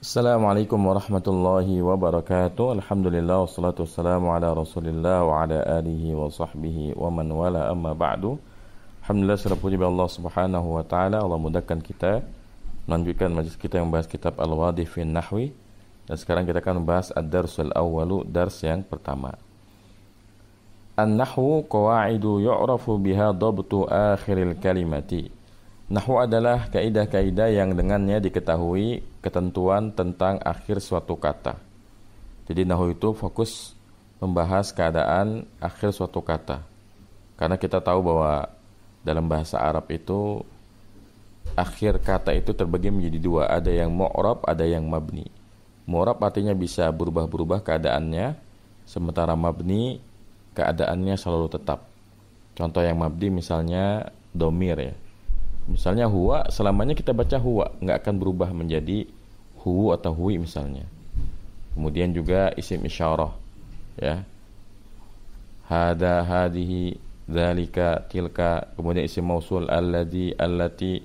Assalamualaikum warahmatullahi wabarakatuh. Alhamdulillah wassalatu wassalamu ala Rasulillah wa ala alihi wa sahbihi wa man wala amma ba'du. Alhamdulillah, segala puji bagi Allah Subhanahu wa taala. Allah mudahkan kita melanjutkan majlis kita yang membahas kitab Al-Wadih fi Nahwi. Dan sekarang kita akan membahas Ad-Darsul Awwalu, dars yang pertama. An-nahwu qawaidu yu'rafu biha dhabtu akhiril kalimati. Nahwu adalah kaidah-kaidah yang dengannya diketahui ketentuan tentang akhir suatu kata. Jadi nahwu itu fokus membahas keadaan akhir suatu kata. Karena kita tahu bahwa dalam bahasa Arab itu akhir kata itu terbagi menjadi dua, ada yang mu'rab, ada yang mabni. Mu'rab artinya bisa berubah-berubah keadaannya, sementara mabni keadaannya selalu tetap. Contoh yang mabni misalnya domir ya. Misalnya huwa, selamanya kita baca huwa, nggak akan berubah menjadi huwu atau hui misalnya. Kemudian juga isim isyarah ya. Hada, hadihi, dzalika, tilka. Kemudian isim mausul alladzi, allati.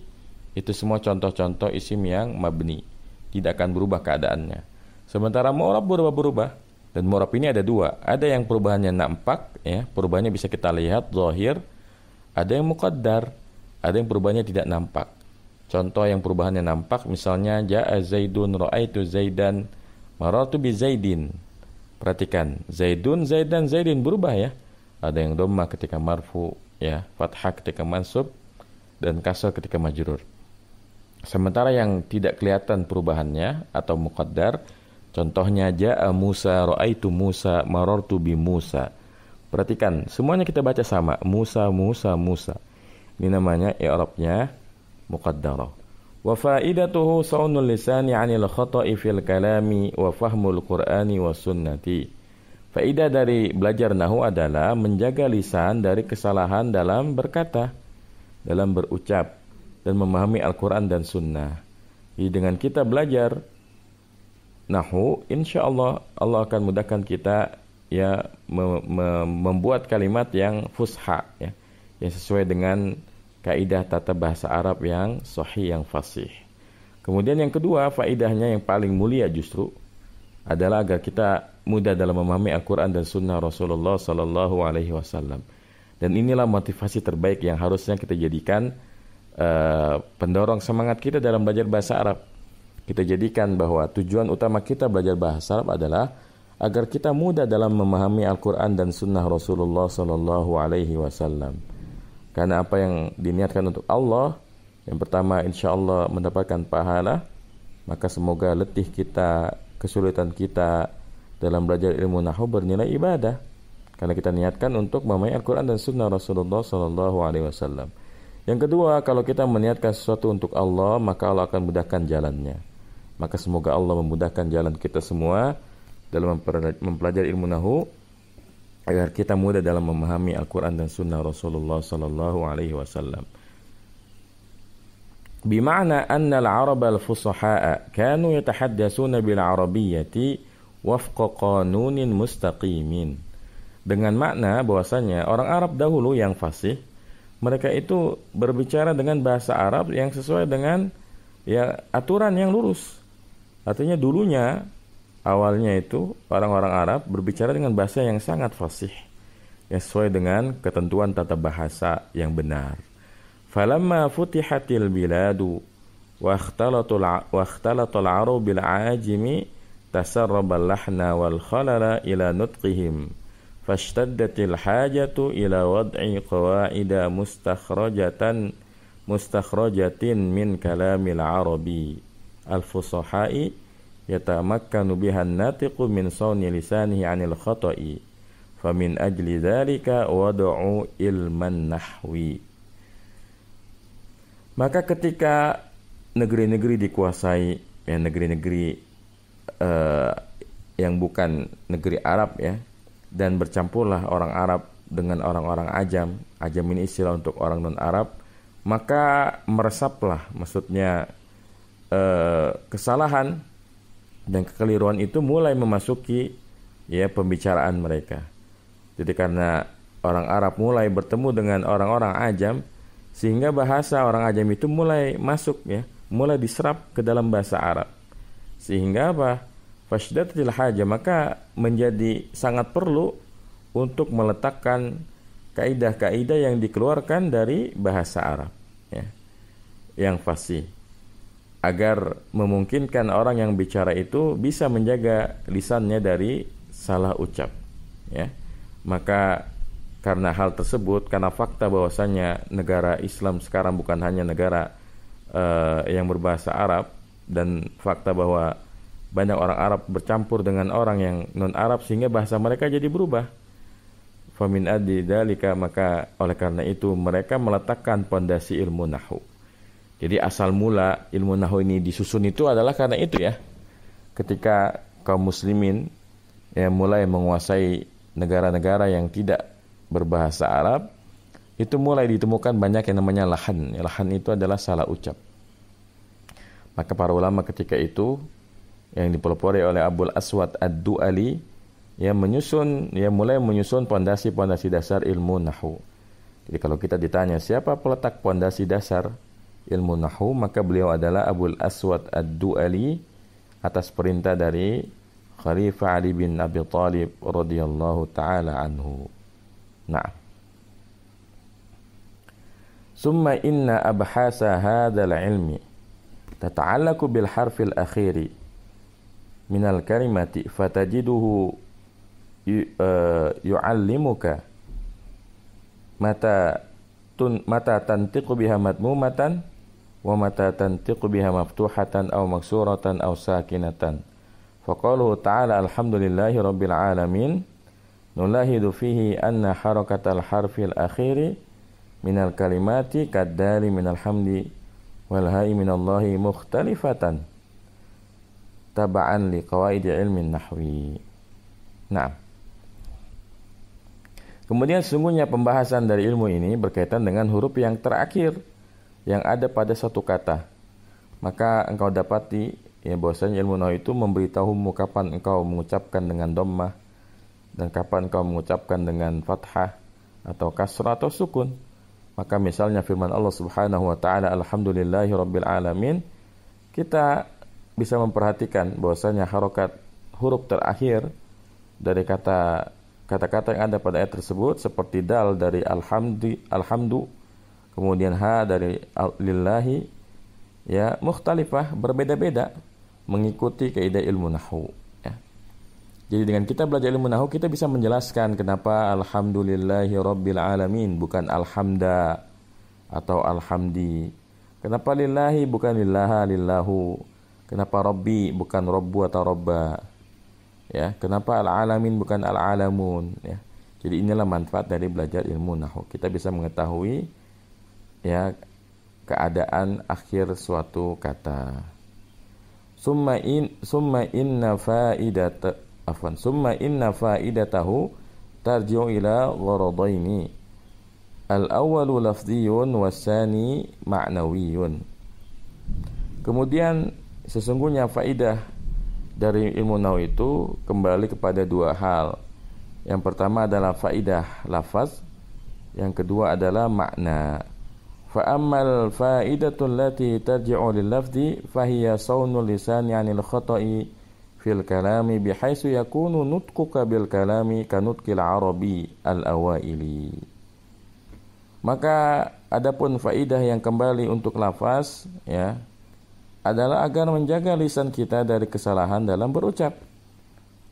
Itu semua contoh-contoh isim yang mabni, tidak akan berubah keadaannya. Sementara mu'rab berubah-berubah. Dan mu'rab ini ada dua. Ada yang perubahannya nampak ya, perubahannya bisa kita lihat zahir. Ada yang muqaddar, ada yang perubahannya tidak nampak. Contoh yang perubahannya nampak misalnya ja'a zaidun, ra'aitu zaidan, marartu bi zaidin. Perhatikan, zaidun, zaidan, zaidin berubah ya. Ada yang dhamma ketika marfu ya, fathah ketika mansub, dan kasrah ketika majrur. Sementara yang tidak kelihatan perubahannya atau muqaddar, contohnya ja'a Musa, ra'aitu Musa, marartu bi Musa. Perhatikan, semuanya kita baca sama, Musa, Musa, Musa. Ini namanya i'rabnya muqaddarah. Wa faidatuhu saunul lisani 'anil khata'i fil kalami wa fahmul Qur'ani was sunnati. Faidah dari belajar nahwu adalah menjaga lisan dari kesalahan dalam berkata, dalam berucap, dan memahami Al-Qur'an dan sunnah. Jadi dengan kita belajar nahwu, insyaallah Allah akan mudahkan kita ya membuat kalimat yang fusha ya, yang sesuai dengan kaidah tata bahasa Arab yang sahih, yang fasih. Kemudian yang kedua, faidahnya yang paling mulia justru adalah agar kita mudah dalam memahami Al-Quran dan Sunnah Rasulullah Sallallahu Alaihi Wasallam. Dan inilah motivasi terbaik yang harusnya kita jadikan pendorong semangat kita dalam belajar bahasa Arab. Kita jadikan bahwa tujuan utama kita belajar bahasa Arab adalah agar kita mudah dalam memahami Al-Quran dan Sunnah Rasulullah Sallallahu Alaihi Wasallam. Karena apa yang diniatkan untuk Allah, yang pertama insya Allah mendapatkan pahala, maka semoga letih kita, kesulitan kita dalam belajar ilmu nahwu bernilai ibadah. Karena kita niatkan untuk memahami Al-Quran dan Sunnah Rasulullah Sallallahu Alaihi Wasallam. Yang kedua, kalau kita meniatkan sesuatu untuk Allah, maka Allah akan mudahkan jalannya. Maka semoga Allah memudahkan jalan kita semua dalam mempelajari ilmu nahwu, agar kita mudah dalam memahami Al-Quran dan Sunnah Rasulullah Sallallahu Alaihi Wasallam. Bima'na anna al-Arab al-fusaha'a kanu yatahaddasuna bil-Arabiyyati wafqa qanunin mustaqimin. Dengan makna bahwasanya orang Arab dahulu yang fasih, mereka itu berbicara dengan bahasa Arab yang sesuai dengan ya aturan yang lurus. Artinya dulunya, awalnya itu orang-orang Arab berbicara dengan bahasa yang sangat fasih, yang sesuai dengan ketentuan tata bahasa yang benar. Falamma futihatil biladu wa ikhtalatul arab bil ajimi tasarraba al-lahna wal khalala ila nutqihim fashtaddatil hajatu ila wad'i qawaida mustakhrajatin min kalamil arabi al-fusahai yatamakkanu bihan natiqu min sawni lisanihi 'anil khata'i famin ajli dzalika wad'u ilman nahwi. Maka ketika negeri-negeri dikuasai ya, negeri-negeri yang bukan negeri Arab ya, dan bercampurlah orang Arab dengan orang-orang Ajam. Ajam ini istilah untuk orang non-Arab. Maka meresaplah, maksudnya kesalahan dan kekeliruan itu mulai memasuki ya pembicaraan mereka. Jadi karena orang Arab mulai bertemu dengan orang-orang Ajam, sehingga bahasa orang Ajam itu mulai masuk ya, mulai diserap ke dalam bahasa Arab. Sehingga apa? Fasydatatil hajah, maka menjadi sangat perlu untuk meletakkan kaidah-kaidah yang dikeluarkan dari bahasa Arab, ya, yang fasih, agar memungkinkan orang yang bicara itu bisa menjaga lisannya dari salah ucap, ya. Maka karena hal tersebut, karena fakta bahwasanya negara Islam sekarang bukan hanya negara yang berbahasa Arab, dan fakta bahwa banyak orang Arab bercampur dengan orang yang non Arab sehingga bahasa mereka jadi berubah. Famin adi dalika, maka oleh karena itu mereka meletakkan pondasi ilmu nahwu. Jadi asal mula ilmu nahwu ini disusun itu adalah karena itu, ya. Ketika kaum muslimin yang mulai menguasai negara-negara yang tidak berbahasa Arab, itu mulai ditemukan banyak yang namanya lahan. Lahan itu adalah salah ucap. Maka para ulama ketika itu yang dipelopori oleh Abul Aswad Ad-Du'ali mulai menyusun pondasi-pondasi dasar ilmu nahwu. Jadi kalau kita ditanya siapa peletak pondasi dasar ilmu nahwu, maka beliau adalah Abul Aswad Ad-Du'ali atas perintah dari Khalifah Ali bin Abi Thalib radhiyallahu taala anhu. Nah, summa inna abhasa hadzal ilmi tata'allaqu bil harfil akhiri minal kalimati fatajiduhu yu'allimuka mata tantiqu biha madmumatan wa mata tantiqu biha maftuhatan aw maksuratan aw sakinatan. Faqaluhu ta'ala alhamdulillahi rabbil alamin nulahidu fihi anna harakatal harfil akhiri minal kalimati kaddali minal hamdi wal ha'i minallahi mukhtalifatan taba'an li qawaidi ilmin nahwi. Nah, kemudian sesungguhnya pembahasan dari ilmu ini berkaitan dengan huruf yang terakhir yang ada pada satu kata. Maka engkau dapati ya bahwasanya ilmu nahwu itu memberitahumu kapan engkau mengucapkan dengan dhammah dan kapan engkau mengucapkan dengan fathah atau kasrah atau sukun. Maka misalnya firman Allah Subhanahu wa taala alhamdulillahi rabbil alamin, kita bisa memperhatikan bahwasanya harokat huruf terakhir dari kata-kata yang ada pada ayat tersebut seperti dal dari alhamdu, kemudian ha dari lillahi, ya, mukhtalifah, berbeda-beda mengikuti kaidah ilmu nahwu, ya. Jadi dengan kita belajar ilmu nahwu kita bisa menjelaskan kenapa alhamdulillahi rabbil alamin bukan alhamda atau alhamdi. Kenapa lillahi bukan lillaha lillahu. Kenapa rabbi bukan rabbu atau robba. Ya, kenapa al-alamin bukan al-alamun, ya. Jadi inilah manfaat dari belajar ilmu nahwu. Kita bisa mengetahui ya keadaan akhir suatu kata. Summa inna faidatahu tarji'u ila gharadaini. Al-awwalu lafdhiyun was-tsani ma'nawiyyun. Kemudian sesungguhnya faidah dari ilmu nahwu itu kembali kepada dua hal. Yang pertama adalah faidah lafaz, yang kedua adalah makna. Fa ammal faidatu allati tarji'u lil lafzi fahiya sawnul lisani 'anil khata'i fil kalami bihaitsu yakunu nutquka bil kalami kanutqil arabi al awaili. Maka adapun faidah yang kembali untuk lafaz, ya, adalah agar menjaga lisan kita dari kesalahan dalam berucap,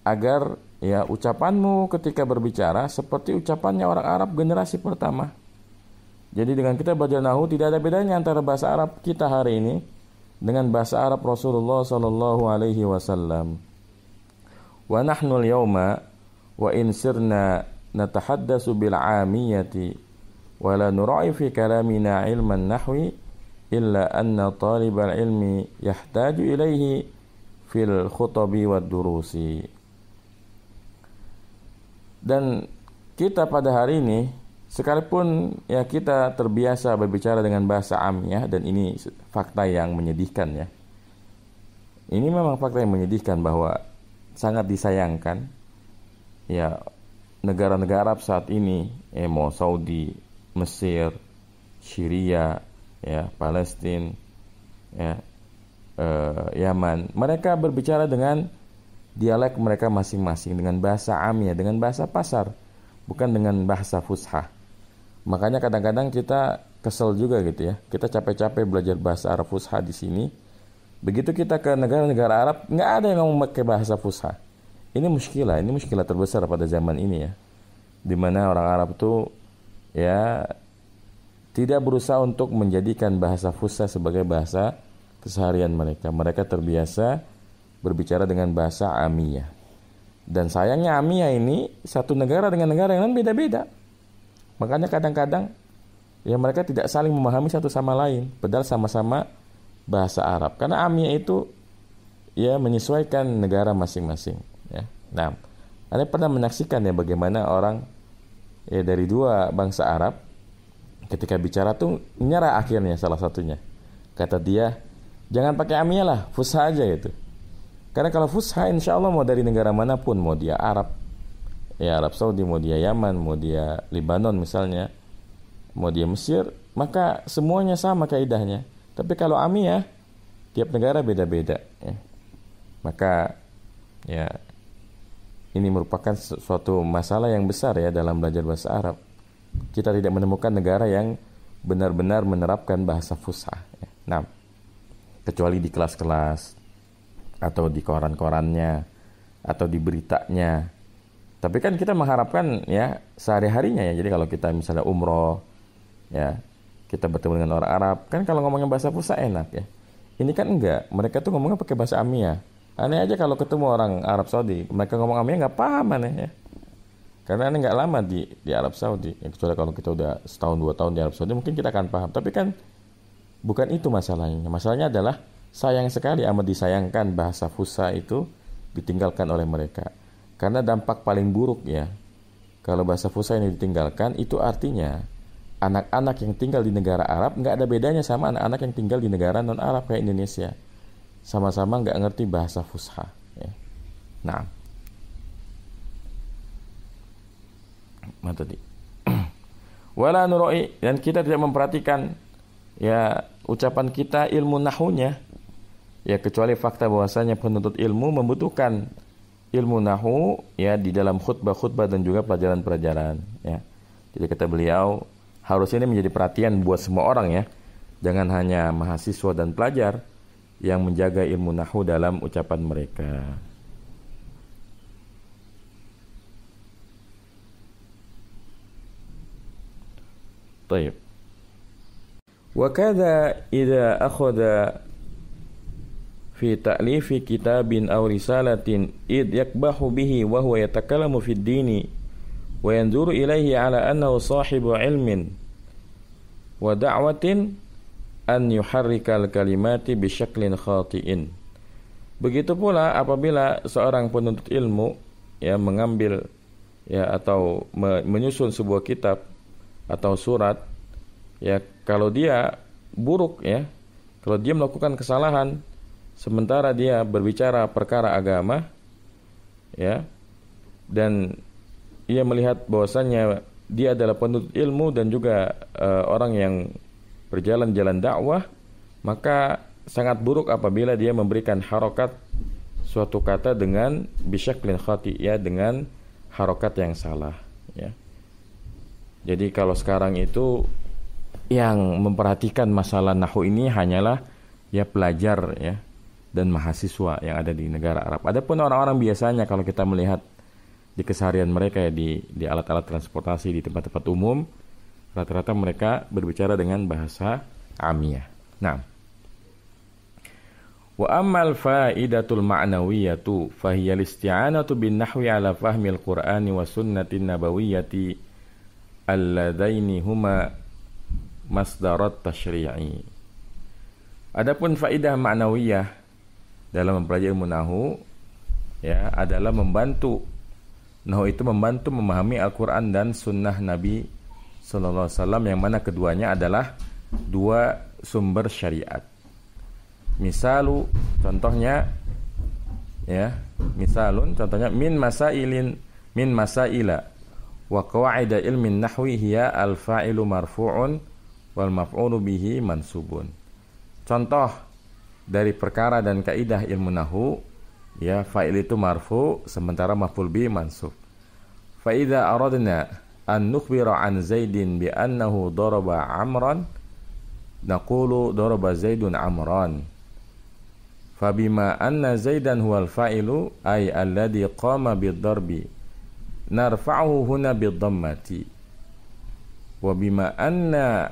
agar ya ucapanmu ketika berbicara seperti ucapannya orang Arab generasi pertama. Jadi dengan kita belajar nahwu tidak ada bedanya antara bahasa Arab kita hari ini dengan bahasa Arab Rasulullah sallallahu alaihi wasallam. Wa nahnu al-yawma wa in sirna natahaddatsu bil 'amiyati wa la nura'i fi kalamina 'ilman nahwi illa anna talibal ilmi yahtaju ilaihi fil khutabi wad durusi. Dan kita pada hari ini sekalipun ya kita terbiasa berbicara dengan bahasa amiyah, dan ini fakta yang menyedihkan, ya. Ini memang fakta yang menyedihkan bahwa sangat disayangkan ya negara-negara Arab saat ini, mau Saudi, Mesir, Syria, ya, Palestina, ya, Yaman, mereka berbicara dengan dialek mereka masing-masing, dengan bahasa amiyah, dengan bahasa pasar, bukan dengan bahasa fushah. Makanya kadang-kadang kita kesel juga gitu ya. Kita capek-capek belajar bahasa Arab fushah di sini. Begitu kita ke negara-negara Arab, nggak ada yang ngomong pakai bahasa fushah. Ini muskilah terbesar pada zaman ini ya. Dimana orang Arab tuh ya tidak berusaha untuk menjadikan bahasa fushah sebagai bahasa keseharian mereka. Mereka terbiasa berbicara dengan bahasa amiyah. Dan sayangnya amiyah ini satu negara dengan negara yang lain beda-beda. Makanya kadang-kadang ya mereka tidak saling memahami satu sama lain, padahal sama-sama bahasa Arab. Karena amiyah itu ya menyesuaikan negara masing-masing. Ya. Nah, Anda pernah menyaksikan ya bagaimana orang ya dari dua bangsa Arab ketika bicara tuh menyerah akhirnya salah satunya. Kata dia, jangan pakai amiyah lah, fusha aja gitu. Karena kalau fusha insya Allah mau dari negara manapun, mau dia Arab, ya Arab Saudi, mau dia Yaman, mau dia Lebanon misalnya, mau dia Mesir, maka semuanya sama kaidahnya. Tapi kalau amiyah, tiap negara beda-beda. Ya. Maka ya ini merupakan suatu masalah yang besar ya dalam belajar bahasa Arab. Kita tidak menemukan negara yang benar-benar menerapkan bahasa fusha. Ya. Nah, kecuali di kelas-kelas atau di koran-korannya atau di beritanya. Tapi kan kita mengharapkan ya sehari-harinya ya. Jadi kalau kita misalnya umroh ya, kita bertemu dengan orang Arab, kan kalau ngomongin bahasa fusha enak ya. Ini kan enggak, mereka tuh ngomongnya pakai bahasa amiyah. Aneh aja kalau ketemu orang Arab Saudi, mereka ngomong amiyah nggak paham aneh ya. Karena aneh nggak lama di Arab Saudi. Ya, kecuali kalau kita udah setahun 2 tahun di Arab Saudi, mungkin kita akan paham. Tapi kan bukan itu masalahnya. Masalahnya adalah sayang sekali, amat disayangkan bahasa fusha itu ditinggalkan oleh mereka. Karena dampak paling buruk ya, kalau bahasa fusha ini ditinggalkan, itu artinya anak-anak yang tinggal di negara Arab nggak ada bedanya sama anak-anak yang tinggal di negara non-Arab kayak Indonesia. Sama-sama nggak ngerti bahasa fusha. Ya. Nah, tadi. Wala nuroi, dan kita tidak memperhatikan ya ucapan kita ilmu nahwunya. Ya kecuali fakta bahwasanya penuntut ilmu membutuhkan ilmu nahwu ya di dalam khutbah-khutbah dan juga pelajaran-pelajaran ya. Jadi kata beliau, harusnya ini menjadi perhatian buat semua orang ya. Jangan hanya mahasiswa dan pelajar yang menjaga ilmu nahwu dalam ucapan mereka. Baik. Wa kadza idza akhadha fi ta'lifi kitabin aw risalatin id yakbahu bihi wa huwa yatakallamu fid dini wa yanzuru ilaihi ala annahu sahibu ilmin wa da'watin an yuharrikal kalimati bisyaklin khati'in. Begitu pula apabila seorang penuntut ilmu ya mengambil ya atau menyusun sebuah kitab atau surat ya, kalau dia buruk ya, kalau dia melakukan kesalahan sementara dia berbicara perkara agama ya, dan ia melihat bahwasannya dia adalah penuntut ilmu dan juga orang yang berjalan jalan dakwah, maka sangat buruk apabila dia memberikan harokat suatu kata dengan bisyaklin khati ya, dengan harokat yang salah ya. Jadi kalau sekarang itu yang memperhatikan masalah nahwu ini hanyalah ya pelajar ya dan mahasiswa yang ada di negara Arab. Adapun orang-orang biasanya kalau kita melihat di keseharian mereka ya di alat-alat transportasi, di tempat-tempat umum, rata-rata mereka berbicara dengan bahasa amiyah. Nah, wa ammal faidatul ma'nawiyatu fahiyal isti'anatu bin nahwi ala fahmil qur'ani wa sunnatin nabawiyyati alladaini huma masdarat tasyri'i. Adapun faidah ma'nawiyah dalam mempelajari ilmu nahwu ya adalah membantu, nahwu itu membantu memahami Al-Qur'an dan sunnah Nabi sallallahu alaihi wasallam, yang mana keduanya adalah dua sumber syariat. Misalu, contohnya ya, misalun contohnya min masaila wa qawaida ilmin nahwi hiya al-fa'ilu marfu'un wal maf'ulu bihi mansubun. Contoh dari perkara dan kaidah ilmu nahwu, ya, fa'il itu marfu sementara maf'ul bihi mansub. Fa idza aradna an nukhbira an Zaidin bi annahu daraba Amran naqulu daraba Zaidun Amran. Fa bima anna Zaidan huwal fa'ilu ay alladhi qama bid-darbi narfa'uhu huna bid-dhammati. Wa bima anna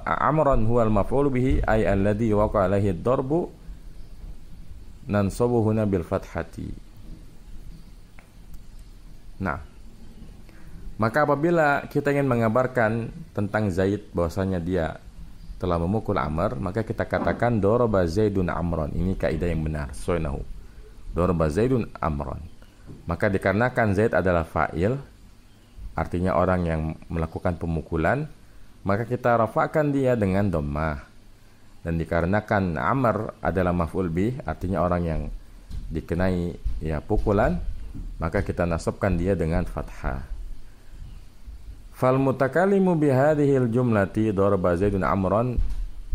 Amran huwal maf'ul bihi ay alladhi waqa'a alaihi ad-darbu nansabuhu huna bil fathati. Nah, maka apabila kita ingin mengabarkan tentang Zaid bahwasanya dia telah memukul Amr, maka kita katakan daraba Zaidun Amran. Ini kaidah yang benar, sesuai nahwu. Daraba Zaidun Amran. Maka dikarenakan Zaid adalah fa'il, artinya orang yang melakukan pemukulan, maka kita rafa'kan dia dengan dhammah. Dan dikarenakan Amr adalah maf'ul bih, artinya orang yang dikenai ya pukulan, maka kita nasabkan dia dengan fathah. Fal mutakallimu bihadhil jumlati daraba Zaidun Amran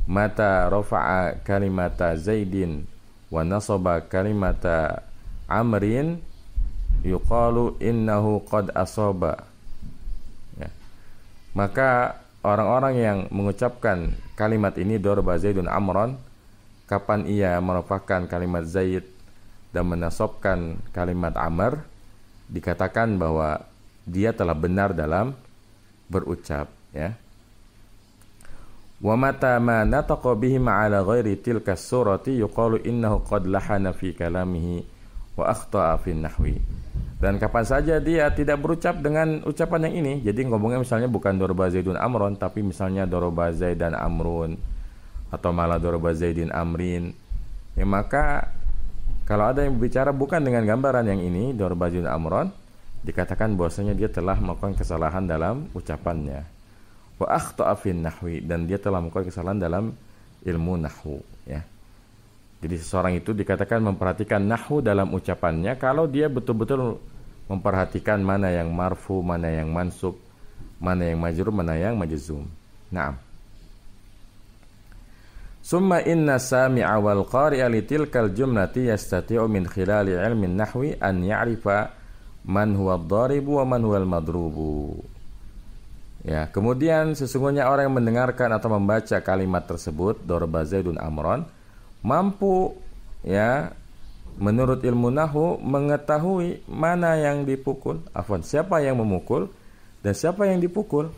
mata rafa'a kalimata Zaidin wa nasaba kalimata Amrin yuqalu innahu qad asaba. Ya. Maka orang-orang yang mengucapkan kalimat ini daraba Zaidun Amran, kapan ia merupakan kalimat Zaid dan menasabkan kalimat Amr, dikatakan bahwa dia telah benar dalam berucap, ya. Wa mata ma nataqa bihi ma'ala ghairi tilka surati yuqalu innahu qad lahana fi kalamihi wa akhta'a fi nahwi. Dan kapan saja dia tidak berucap dengan ucapan yang ini, jadi ngomongnya misalnya bukan daraba Zaidun Amron, tapi misalnya daraba Zaidan Amrun atau malah daraba Zaidin Amrin, ya, maka kalau ada yang berbicara bukan dengan gambaran yang ini daraba Zaidun Amron, dikatakan bahwasanya dia telah melakukan kesalahan dalam ucapannya. Wa akhta'a fi nahwi, dan dia telah melakukan kesalahan dalam ilmu nahwu, ya. Jadi seseorang itu dikatakan memperhatikan nahwu dalam ucapannya kalau dia betul-betul memperhatikan mana yang marfu, mana yang mansub, mana yang majrur, mana yang majzum. Naam. Summa inna sami'a wal qari'a li tilkal jumlati yastati'u min khilali ilmi nahwi an ya'rifa man huwa ad-dharibu wa man huwa al-madrubu. Ya, kemudian sesungguhnya orang yang mendengarkan atau membaca kalimat tersebut daraba Zaidun Amran mampu, ya, menurut ilmu nahwu mengetahui mana yang dipukul, siapa yang memukul dan siapa yang dipukul.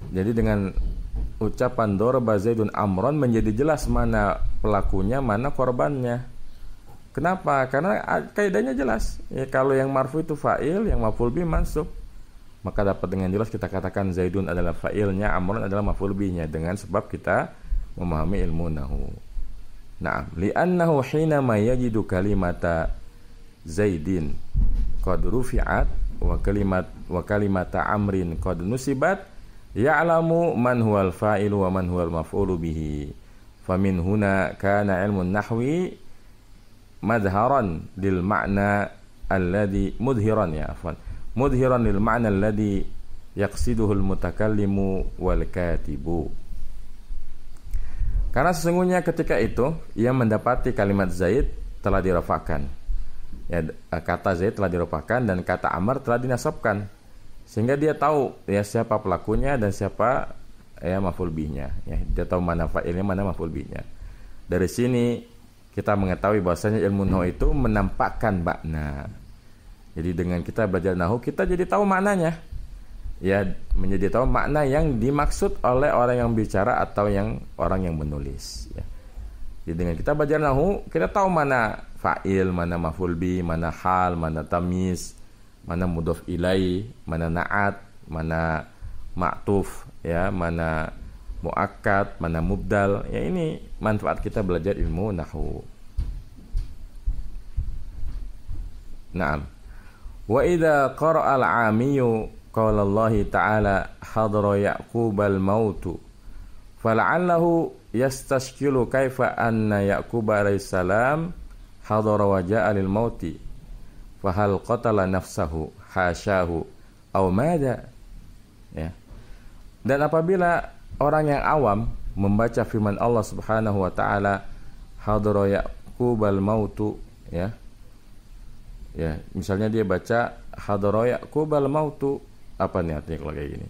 Jadi dengan ucapan daraba Zaidun Amran menjadi jelas mana pelakunya, mana korbannya. Kenapa? Karena kaidahnya jelas. Ya, kalau yang marfu itu fa'il, yang maf'ul bih mansub. Maka dapat dengan jelas kita katakan Zaidun adalah fa'ilnya, Amran adalah maf'ul bihnya, dengan sebab kita memahami ilmu nahwu. Na'am, li'annahu hina ma yajidu kalimata Zaidin qad rufi'at wa kalimata Amrin qad nusibat ya'lamu man huwal fa'ilu wa man huwal maf'ulu bihi. Famin huna kana ilmu nahwi madharan lil ma'na alladhi mudhiran lil ma'na alladhi yaqsiduhu al mutakallimu wal katibu. Karena sesungguhnya ketika itu ia mendapati kalimat Zaid telah dirafa'kan, ya, kata Zaid telah dirafa'kan dan kata Amr telah dinasabkan, sehingga dia tahu, ya, siapa pelakunya dan siapa, ya, maf'ul bihnya, ya, dia tahu mana fa'ilnya, mana maf'ul bihnya. Dari sini kita mengetahui bahwasanya ilmu nahwu itu menampakkan makna. Jadi dengan kita belajar nahwu kita jadi tahu maknanya. Ya, menjadi tahu makna yang dimaksud oleh orang yang bicara atau orang yang menulis, ya. Jadi dengan kita belajar nahwu kita tahu mana fa'il, mana maf'ul bih, mana hal, mana tamyiz, mana mudhof ilai, mana na'at, mana ma'tuf, ya, mana muakkad, mana mubdal. Ya, ini manfaat kita belajar ilmu nahwu. Naam. Wa idza qara'a al-'amiyyu qala Allah ta'ala hadara Ya'qub al-maut fala'allahu yastashkilu kaifa anna Ya'qub alaihi salam hadara wa ja'a lil mauti fa hal qatala nafsahu hasyahu aw madza, ya. Dan apabila orang yang awam membaca firman Allah Subhanahu wa taala hadara Ya'qubal mautu, ya. Ya, misalnya dia baca hadara Ya'qubal mautu, apa nih artinya kalau kayak gini?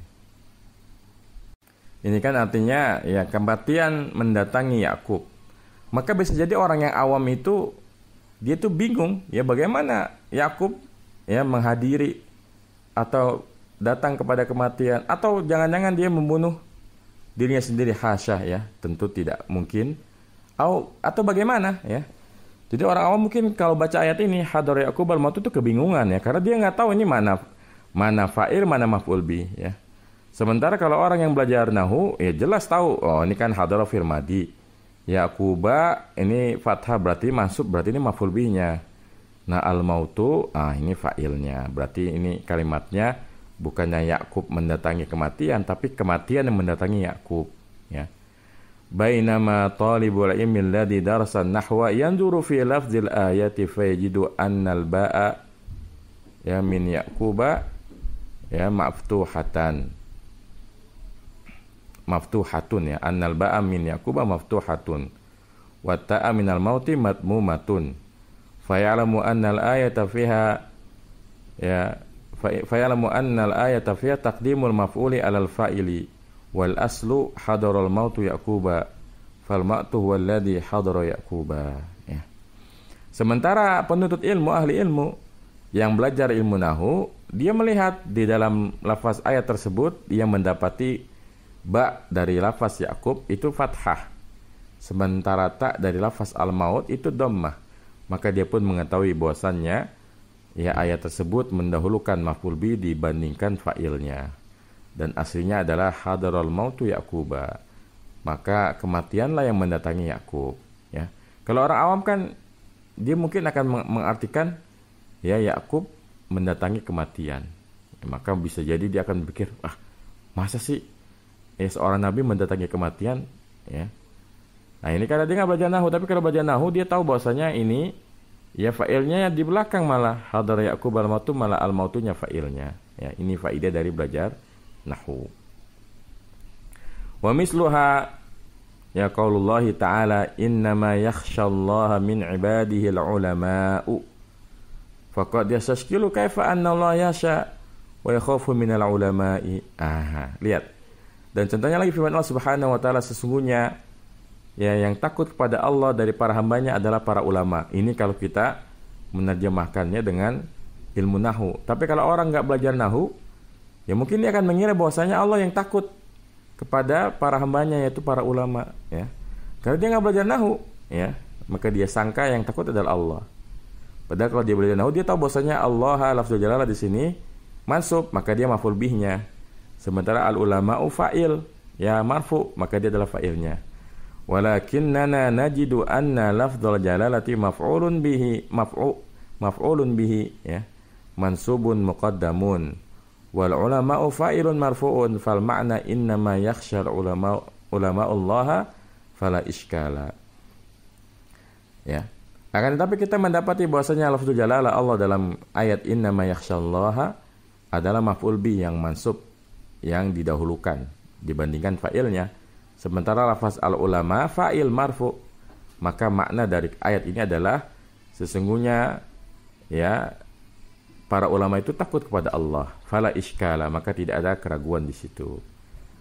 Ini kan artinya ya kematian mendatangi Yakub. Maka bisa jadi orang yang awam itu dia tuh bingung ya bagaimana Yakub ya menghadiri atau datang kepada kematian, atau jangan-jangan dia membunuh dirinya sendiri, hasyah ya, tentu tidak mungkin. Atau bagaimana ya. Jadi orang awam mungkin kalau baca ayat ini hadar Yaqubal maut itu kebingungan ya, karena dia nggak tahu ini mana fa'il, mana maf'ul bih ya. Sementara kalau orang yang belajar nahu ya jelas tahu, oh ini kan hadar firmadi. Yaquba ini fathah berarti mansub, berarti ini maf'ul bihnya. Nah al-mautu ini fa'ilnya. Berarti ini kalimatnya bukannya Yakub mendatangi kematian, tapi kematian yang mendatangi Yakub ya. Bainama talibul ilmi alladhi darasa nahwa yanzuru fi lafzil ayati fayajidu annal ba'a ya min Yaquba ya maftuhatun ya, annal ba'a min Yaquba maftuhatun wa ta'a minal mauti matmumatun fayalamu annal ayata fiha ya fayalamu annal ayata fiha taqdimul maf'uli alal fa'ili wal aslu hadaral mautu Yaquba fal mautu huwa alladhi hadara Yaquba ya. Sementara penuntut ilmu, ahli ilmu yang belajar ilmu nahu, dia melihat di dalam lafaz ayat tersebut dia mendapati ba dari lafaz Yakub itu fathah, sementara ta dari lafaz al-maut itu dhammah. Maka dia pun mengetahui bahwasannya ya ayat tersebut mendahulukan maf'ul bi dibandingkan fa'ilnya, dan aslinya adalah hadaral mautu Yaquba. Maka kematianlah yang mendatangi Yakub ya. Kalau orang awam kan dia mungkin akan mengartikan ya Yakub mendatangi kematian ya, maka bisa jadi dia akan berpikir, masa sih seorang nabi mendatangi kematian ya. Nah ini karena dia nggak belajar nahu, tapi kalau belajar nahu dia tahu bahwasanya ini ya fa'ilnya di belakang, malah hadar Yaqub al-mautu malah al-mautunya fa'ilnya ya. Ini faidah dari belajar nahu. Wa misluha ya qaulullahi ta'ala innama yakhshallaha min ibadihi al-ulama'u faqad yastashkilu kaifa anna Allah yasha wa yakhafu minal ulama'i. Lihat. Dan contohnya lagi firman Allah Subhanahu wa taala, sesungguhnya ya yang takut kepada Allah dari para hambanya adalah para ulama. Ini kalau kita menerjemahkannya dengan ilmu nahu. Tapi kalau orang nggak belajar nahu, ya mungkin dia akan mengira bahwasanya Allah yang takut kepada para hambanya, yaitu para ulama ya. Karena dia nggak belajar nahu ya, maka dia sangka yang takut adalah Allah. Padahal kalau dia belajar nahu, dia tahu bahwasanya Allah lafzul jalalah di sini mansub, maka dia maf'ul bihnya. Sementara al-ulama'u fa'il ya marfu, maka dia adalah fa'ilnya. Walakinnana najidu anna lafdzul jalalati maf'ulun bihi ya, mansubun muqaddamun wal ulama'u fa'ilun marfu'un fal ma'na innama yakhshal ulama'ullaha fala iskala ya. Akan tetapi kita mendapati bahwasanya lafdzul jalalah Allah dalam ayat innama yakhshallaha adalah maf'ul bi yang mansub, yang didahulukan dibandingkan fa'ilnya. Sementara lafaz al-ulama fa'il marfu, maka makna dari ayat ini adalah sesungguhnya ya para ulama itu takut kepada Allah, fala iskala, maka tidak ada keraguan di situ,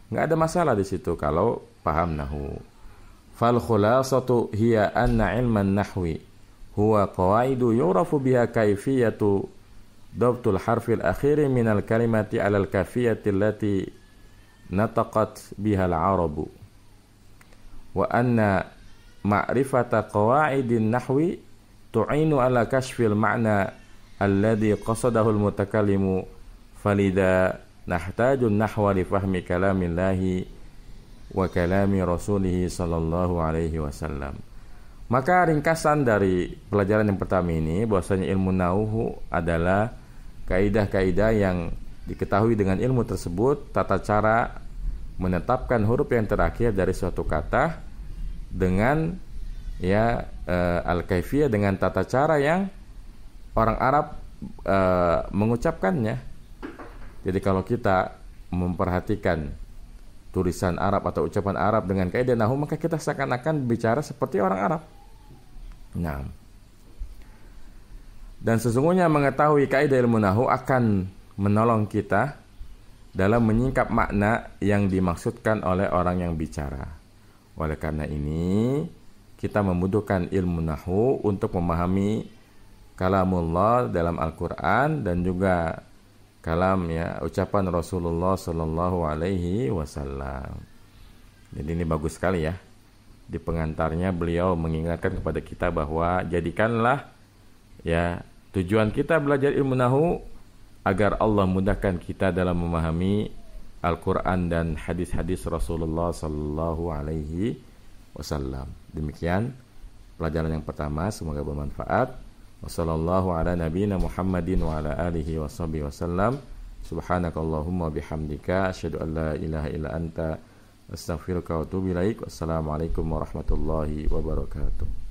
nggak ada masalah di situ kalau paham nahu. Fal khulasatu hiya anna ilman nahwi huwa qawaidu yurafu biha kaifiyatu dabtul harfil akhiri minal kalimati alal kafiyati allati nataqat bihal arabu wa anna ma'rifata qawaidin nahwi tu'inu ala kashfil ma'na alladhi qasadahu al-mutakallimu falida nahtajun nahwa li fahmi kalamillahi wa kalami rasulihi sallallahu alaihi wasallam. Maka ringkasan dari pelajaran yang pertama ini bahwasanya ilmu nahu adalah kaidah-kaidah yang diketahui dengan ilmu tersebut, tata cara menetapkan huruf yang terakhir dari suatu kata dengan ya al-kaifiyah, dengan tata cara yang orang Arab mengucapkannya. Jadi kalau kita memperhatikan tulisan Arab atau ucapan Arab dengan kaidah nahu, maka kita seakan-akan bicara seperti orang Arab Nah, dan sesungguhnya mengetahui kaidah ilmu nahwu akan menolong kita dalam menyingkap makna yang dimaksudkan oleh orang yang bicara. Oleh karena ini, kita membutuhkan ilmu nahwu untuk memahami kalamullah dalam Al-Quran dan juga ucapan Rasulullah Sallallahu Alaihi Wasallam. Jadi ini bagus sekali ya. Di pengantarnya beliau mengingatkan kepada kita bahwa jadikanlah tujuan kita belajar ilmu nahwu agar Allah mudahkan kita dalam memahami Al-Quran dan hadis-hadis Rasulullah Sallallahu Alaihi Wasallam. Demikian pelajaran yang pertama, semoga bermanfaat. Wassallallahu ala nabiyina Muhammadin wa ala alihi washabihi wasallam. Subhanakallahumma bihamdika asyhadu an la ilaha illa anta astaghfiruka wa atubu ilaik. Wassalamualaikum warahmatullahi wabarakatuh.